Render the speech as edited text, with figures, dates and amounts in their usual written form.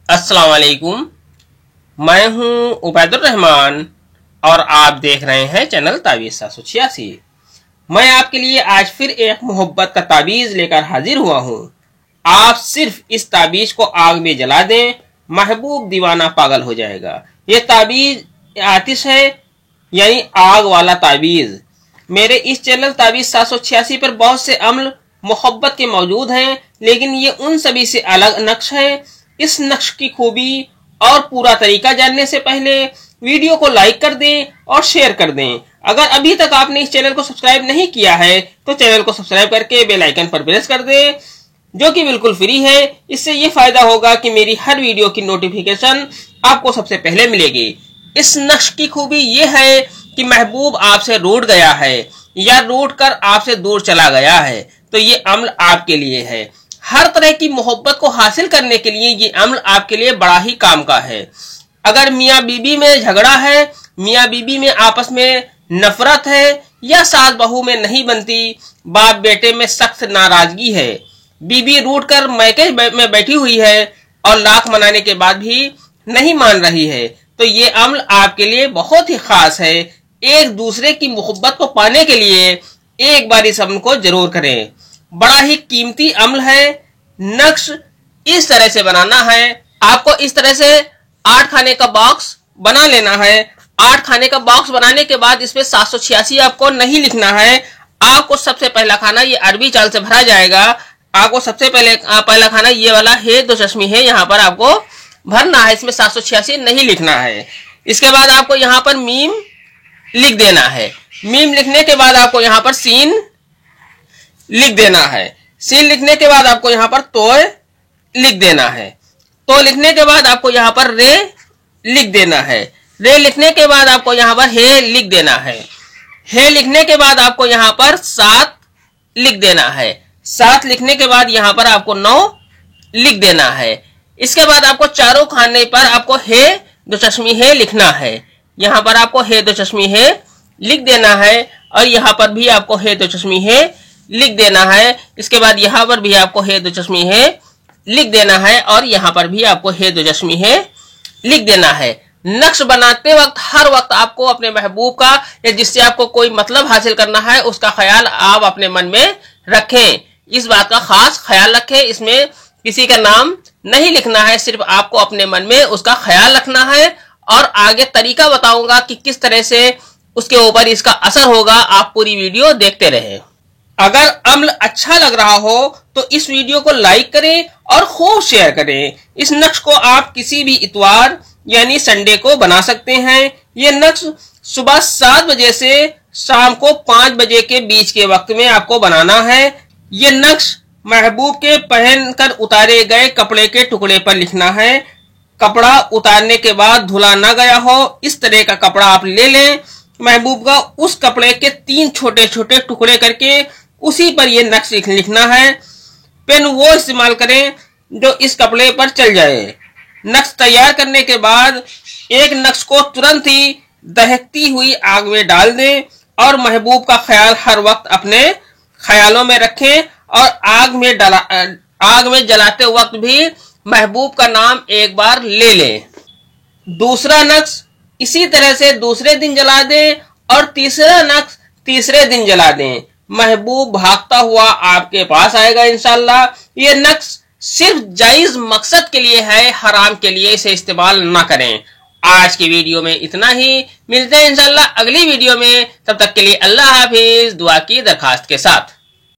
अस्सलाम वालेकुम। मैं हूं उबैदुर रहमान और आप देख रहे हैं चैनल तावीज़ 786। मैं आपके लिए आज फिर एक मोहब्बत का ताबीज़ लेकर हाजिर हुआ हूं। आप सिर्फ इस ताबीज़ को आग में जला दें, महबूब दीवाना पागल हो जाएगा। ये ताबीज़ आतिश है, यानी आग वाला ताबीज़। मेरे इस चैनल ताबीज़ 786 पर बहुत से अम्ल मोहब्बत के मौजूद हैं, लेकिन ये उन सभी से अलग नक्श है। इस नक्श की खूबी और पूरा तरीका जानने से पहले वीडियो को लाइक कर दें और शेयर कर दें। अगर अभी तक आपने इस चैनल को सब्सक्राइब नहीं किया है तो चैनल को सब्सक्राइब करके बेल आइकन पर प्रेस कर दें, जो कि बिल्कुल फ्री है। इससे ये फायदा होगा कि मेरी हर वीडियो की नोटिफिकेशन आपको सबसे पहले मिलेगी। इस नक्श की खूबी ये है कि महबूब आपसे रूठ गया है या रूठ कर आपसे दूर चला गया है तो ये अम्ल आपके लिए है। हर तरह की मोहब्बत को हासिल करने के लिए ये अम्ल आपके लिए बड़ा ही काम का है। अगर मियाँ बीबी में झगड़ा है, मियाँ बीबी में आपस में नफरत है या सास बहू में नहीं बनती, बाप बेटे में सख्त नाराजगी है, बीबी रूठ कर मैके में बैठी हुई है और लाख मनाने के बाद भी नहीं मान रही है, तो ये अम्ल आपके लिए बहुत ही खास है। एक दूसरे की मोहब्बत को पाने के लिए एक बार इस अम्ल को जरूर करें। बड़ा ही कीमती अम्ल है। नक्श इस तरह से बनाना है। आपको इस तरह से 8 खाने का बॉक्स बना लेना है। 8 खाने का बॉक्स बनाने के बाद इसमें 786 आपको नहीं लिखना है। आपको सबसे पहला खाना ये अरबी चाल से भरा जाएगा। आपको सबसे पहला खाना ये वाला है, 2 चश्मी है, यहाँ पर आपको भरना है। इसमें 786 नहीं लिखना है। इसके बाद आपको यहाँ पर मीम लिख देना है। मीम लिखने के बाद आपको यहाँ पर सीन लिख देना है। सीन लिखने के बाद आपको यहाँ पर तो लिख देना है। तो लिखने के बाद आपको यहाँ पर रे लिख देना है। रे लिखने के बाद आपको यहाँ पर हे लिख देना है। हे लिखने के बाद आपको यहाँ पर 7 लिख देना है। 7 लिखने के बाद यहाँ पर आपको 9 लिख देना है। इसके बाद आपको चारों खाने पर आपको हे 2 चश्मी है लिखना है। यहाँ पर आपको हे 2 चश्मी है लिख देना है और यहाँ पर भी आपको हे 2 चश्मी है लिख देना है। इसके बाद यहाँ पर भी आपको हे 2 चश्मी है लिख देना है और यहाँ पर भी आपको हे 2 चश्मी है लिख देना है। नक्श बनाते वक्त हर वक्त आपको अपने महबूब का या जिससे आपको कोई मतलब हासिल करना है उसका ख्याल आप अपने मन में रखें। इस बात का खास ख्याल रखें। इसमें किसी का नाम नहीं लिखना है, सिर्फ आपको अपने मन में उसका ख्याल रखना है और आगे तरीका बताऊंगा कि किस तरह से उसके ऊपर इसका असर होगा। आप पूरी वीडियो देखते रहें। अगर अम्ल अच्छा लग रहा हो तो इस वीडियो को लाइक करें और खूब शेयर करें। इस नक्श को आप किसी भी इतवार यानी संडे को बना सकते हैं। ये नक्श सुबह 7 बजे से शाम को 5 बजे के बीच के वक्त में आपको बनाना है। ये नक्श महबूब के पहनकर उतारे गए कपड़े के टुकड़े पर लिखना है। कपड़ा उतारने के बाद धुला ना गया हो, इस तरह का कपड़ा आप ले लें। महबूब का उस कपड़े के 3 छोटे छोटे टुकड़े करके उसी पर यह नक्श लिखना है। पेन वो इस्तेमाल करें जो इस कपड़े पर चल जाए। नक्श तैयार करने के बाद एक नक्श को तुरंत ही दहकती हुई आग में डाल दें और महबूब का ख्याल हर वक्त अपने ख्यालों में रखें और आग में जलाते वक्त भी महबूब का नाम एक बार ले लें। दूसरा नक्श इसी तरह से दूसरे दिन जला दें और तीसरा नक्श तीसरे दिन जला दें। महबूब भागता हुआ आपके पास आएगा इंशाल्लाह। ये नक्श सिर्फ जायज मकसद के लिए है, हराम के लिए इसे इस्तेमाल ना करें। आज की वीडियो में इतना ही। मिलते हैं इंशाल्लाह अगली वीडियो में। तब तक के लिए अल्लाह हाफिज, दुआ की दरखास्त के साथ।